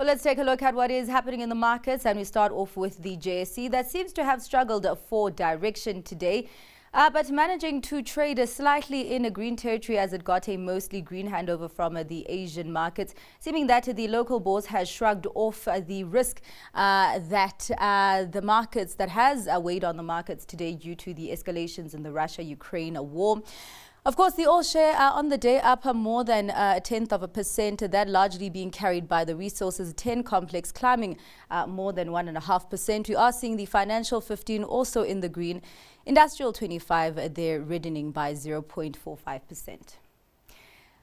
Well, let's take a look at what is happening in the markets, and we start off with the JSE that seems to have struggled for direction today. But managing to trade slightly in a green territory as it got a mostly green handover from the Asian markets, seeming that the local bourse has shrugged off the risk that the markets that has weighed on the markets today due to the escalations in the Russia-Ukraine war. Of course, the all share on the day up more than 0.1%, that largely being carried by the resources 10 complex climbing more than 1.5%. We are seeing the financial 15 also in the green, industrial 25 there reddening by 0.45%.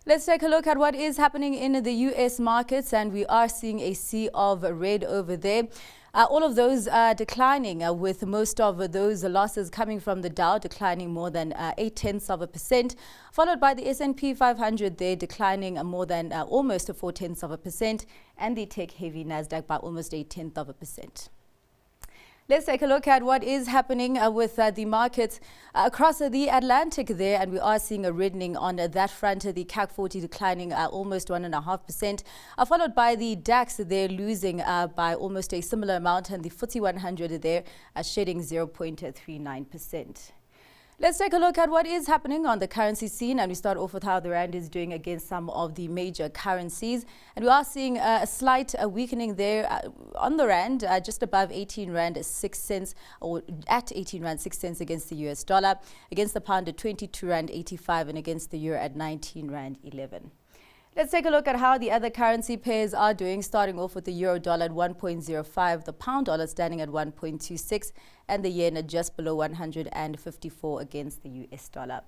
Let's take a look at what is happening in the US markets, and we are seeing a sea of red over there. All of those are declining, with most of those losses coming from the Dow declining more than 0.8%, followed by the S&P 500 there declining more than almost 0.4%, and the tech-heavy Nasdaq by almost 0.1%. Let's take a look at what is happening with the markets across the Atlantic there, and we are seeing a reddening on that front. The CAC 40 declining almost 1.5%, followed by the DAX there losing by almost a similar amount, and the FTSE 100 there shedding 0.39%. Let's take a look at what is happening on the currency scene, and we start off with how the rand is doing against some of the major currencies. And we are seeing a slight weakening there on the rand, just above 18 rand 6 cents, or at 18 rand 6 cents against the US dollar, against the pound at 22 rand 85, and against the euro at 19 rand 11. Let's take a look at how the other currency pairs are doing, starting off with the euro dollar at 1.05, the pound dollar standing at 1.26, and the yen at just below 154 against the US dollar.